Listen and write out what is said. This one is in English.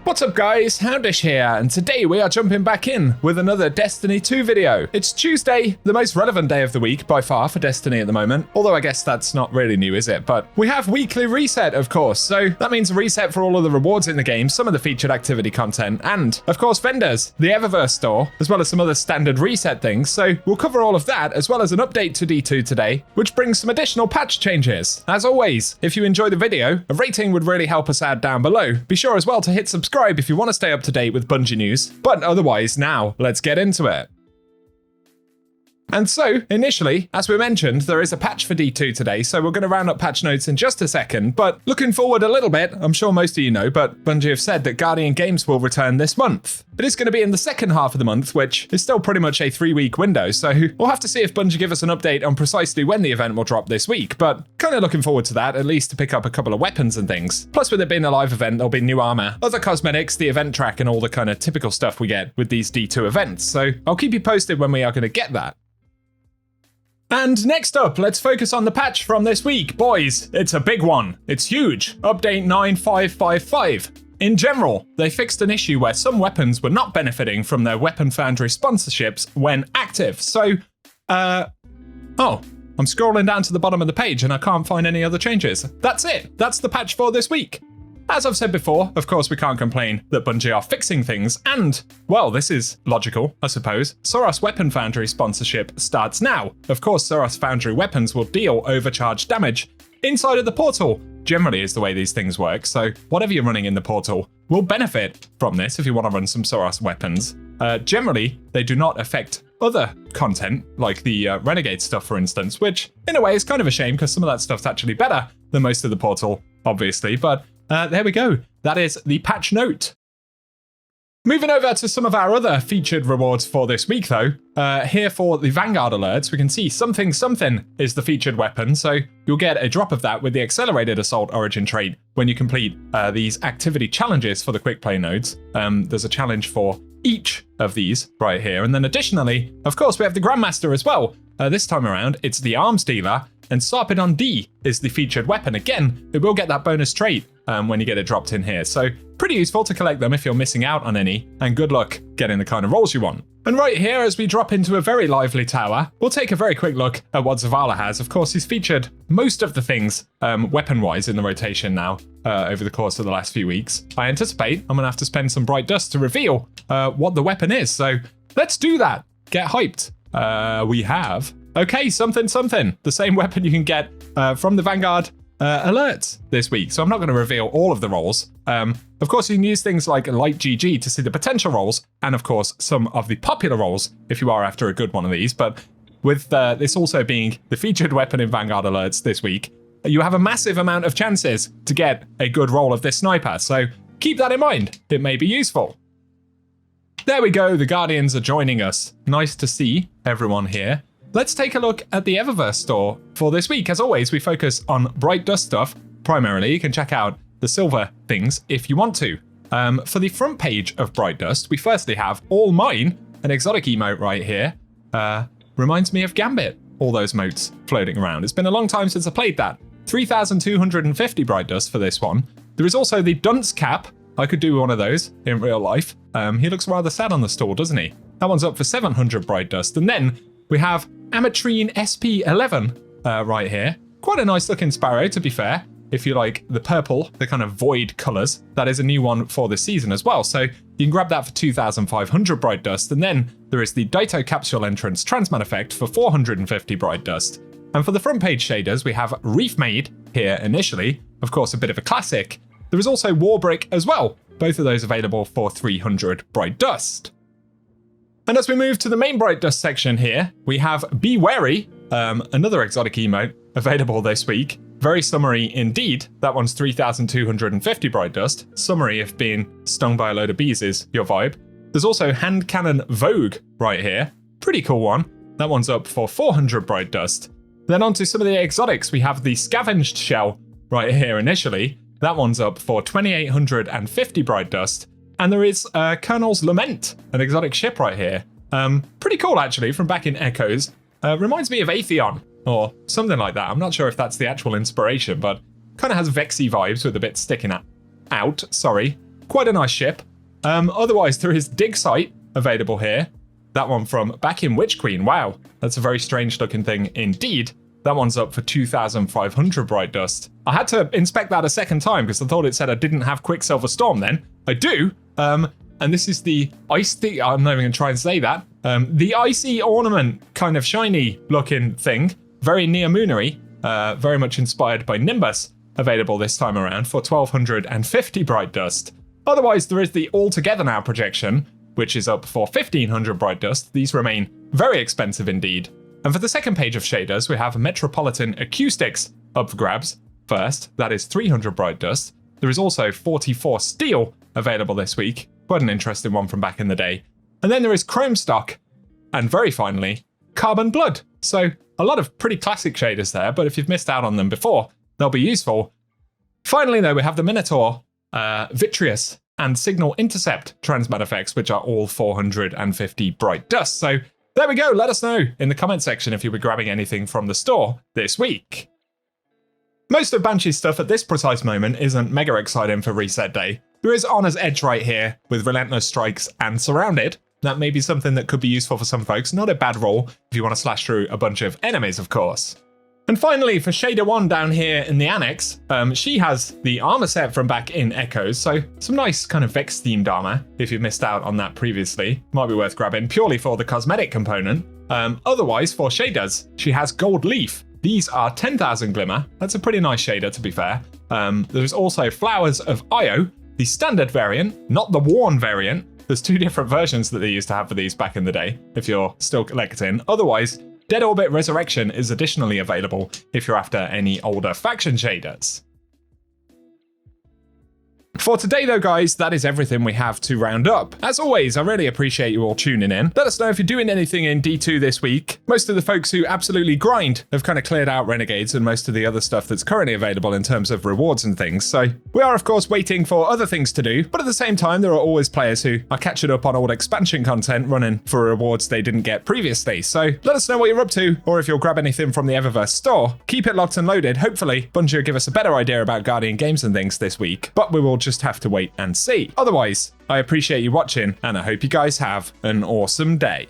What's up guys, Houndish here, and today we are jumping back in with another Destiny 2 video. It's Tuesday, the most relevant day of the week by far for Destiny at the moment, although I guess that's not really new, is it? But we have weekly reset, of course, so that means a reset for all of the rewards in the game, some of the featured activity content, and of course vendors, the Eververse store, as well as some other standard reset things, so we'll cover all of that, as well as an update to D2 today, which brings some additional patch changes. As always, if you enjoy the video, a rating would really help us out down below. Be sure as well to hit subscribe if you want to stay up to date with Bungie news, but otherwise now, let's get into it. And so, initially, as we mentioned, there is a patch for D2 today, so we're going to round up patch notes in just a second, but looking forward a little bit, I'm sure most of you know, but Bungie have said that Guardian Games will return this month. It is going to be in the second half of the month, which is still pretty much a 3-week window, so we'll have to see if Bungie give us an update on precisely when the event will drop this week, but kind of looking forward to that, at least to pick up a couple of weapons and things. Plus, with it being a live event, there'll be new armor, other cosmetics, the event track, and all the kind of typical stuff we get with these D2 events, so I'll keep you posted when we are going to get that. And next up, let's focus on the patch from this week. Boys, it's a big one. It's huge. Update 9555. In general, they fixed an issue where some weapons were not benefiting from their Weapon Foundry sponsorships when active. So, I'm scrolling down to the bottom of the page and I can't find any other changes. That's it. That's the patch for this week. As I've said before, of course we can't complain that Bungie are fixing things, and, well, this is logical, I suppose. Soros Weapon Foundry sponsorship starts now. Of course, Soros Foundry weapons will deal overcharged damage inside of the portal. Generally is the way these things work, so whatever you're running in the portal will benefit from this if you want to run some Soros weapons. Generally, they do not affect other content, like the Renegade stuff, for instance, which in a way is kind of a shame because some of that stuff's actually better than most of the portal, obviously, but there we go. That is the patch note. Moving over to some of our other featured rewards for this week, though. Here for the Vanguard alerts, we can see something is the featured weapon, so you'll get a drop of that with the Accelerated Assault Origin trait when you complete these activity challenges for the quick play nodes. There's a challenge for each of these right here, and then additionally, of course, we have the Grandmaster as well. This time around, it's the Arms Dealer, and Sarpedon D is the featured weapon. Again, it will get that bonus trait when you get it dropped in here, so pretty useful to collect them if you're missing out on any, and good luck getting the kind of rolls you want. And right here, as we drop into a very lively tower, we'll take a very quick look at what Zavala has. Of course, he's featured most of the things weapon-wise in the rotation now over the course of the last few weeks. I anticipate I'm going to have to spend some bright dust to reveal what the weapon is, so let's do that. Get hyped. We have... Okay, something. The same weapon you can get from the Vanguard alerts this week. So I'm not going to reveal all of the roles. Of course, you can use things like Light GG to see the potential roles, and of course, some of the popular roles if you are after a good one of these. But with this also being the featured weapon in Vanguard alerts this week, you have a massive amount of chances to get a good roll of this sniper. So keep that in mind. It may be useful. There we go. The Guardians are joining us. Nice to see everyone here. Let's take a look at the Eververse store for this week. As always, we focus on bright dust stuff primarily. You can check out the silver things if you want to. For the front page of bright dust, we firstly have All Mine, an exotic emote right here. Reminds me of Gambit, all those motes floating around. It's been a long time since I played that. 3,250 bright dust for this one. There is also the Dunce Cap. I could do one of those in real life. He looks rather sad on the store, doesn't he? That one's up for 700 bright dust. And then we have Ametrine SP11 right here. Quite a nice looking sparrow, to be fair. If you like the purple, the kind of void colors, that is a new one for this season as well. So you can grab that for 2,500 bright dust. And then there is the Daito Capsule Entrance Transmat effect for 450 bright dust. And for the front page shaders, we have Reef Maid here initially. Of course, a bit of a classic. There is also Warbrick as well. Both of those available for 300 bright dust. And as we move to the main bright dust section here, we have Be Wary, another exotic emote available this week. Very summery indeed. That one's 3,250 bright dust. Summary if being stung by a load of bees is your vibe. There's also Hand Cannon Vogue right here. Pretty cool one. That one's up for 400 bright dust. Then onto some of the exotics, we have the Scavenged Shell right here initially. That one's up for 2,850 bright dust. And there is Colonel's Lament, an exotic ship right here. Pretty cool, actually, from back in Echoes. Reminds me of Atheon, or something like that. I'm not sure if that's the actual inspiration, but kind of has Vexy vibes with a bit sticking out. Quite a nice ship. Otherwise, there is Dig Site available here. That one from back in Witch Queen. Wow, that's a very strange looking thing indeed. That one's up for 2,500 Bright Dust. I had to inspect that a second time because I thought it said I didn't have Quicksilver Storm then. I do. And this is the icy, I'm not even gonna try and say that. The icy ornament kind of shiny looking thing. Very Neomoonery, very much inspired by Nimbus. Available this time around for 1,250 Bright Dust. Otherwise, there is the All Together Now projection, which is up for 1,500 Bright Dust. These remain very expensive indeed. And for the second page of shaders, we have Metropolitan Acoustics up for grabs. First, that is 300 Bright Dust. There is also 44 Steel available this week. Quite an interesting one from back in the day. And then there is Chrome Stock. And very finally, Carbon Blood. So a lot of pretty classic shaders there, but if you've missed out on them before, they'll be useful. Finally, though, we have the Minotaur, Vitreous, and Signal Intercept transmat effects, which are all 450 Bright Dust. So there we go. Let us know in the comment section if you were grabbing anything from the store this week. Most of Banshee's stuff at this precise moment isn't mega exciting for reset day. There is Honor's Edge right here with Relentless Strikes and Surrounded. That may be something that could be useful for some folks. Not a bad roll if you want to slash through a bunch of enemies, of course. And finally, for Shader 1 down here in the annex, she has the armor set from back in Echoes, so some nice kind of Vex-themed armor, if you missed out on that previously. Might be worth grabbing purely for the cosmetic component. Otherwise, for shaders, she has Gold Leaf. These are 10,000 Glimmer. That's a pretty nice shader, to be fair. There's also Flowers of Io, the standard variant, not the worn variant. There's two different versions that they used to have for these back in the day, if you're still collecting. Otherwise, Dead Orbit Resurrection is additionally available if you're after any older faction shaders. For today though guys, that is everything we have to round up. As always, I really appreciate you all tuning in. Let us know if you're doing anything in D2 this week. Most of the folks who absolutely grind have kind of cleared out Renegades and most of the other stuff that's currently available in terms of rewards and things. So we are of course waiting for other things to do, but at the same time, there are always players who are catching up on old expansion content running for rewards they didn't get previously. So let us know what you're up to, or if you'll grab anything from the Eververse store. Keep it locked and loaded. Hopefully Bungie will give us a better idea about Guardian games and things this week, but we will just have to wait and see. Otherwise, I appreciate you watching and I hope you guys have an awesome day.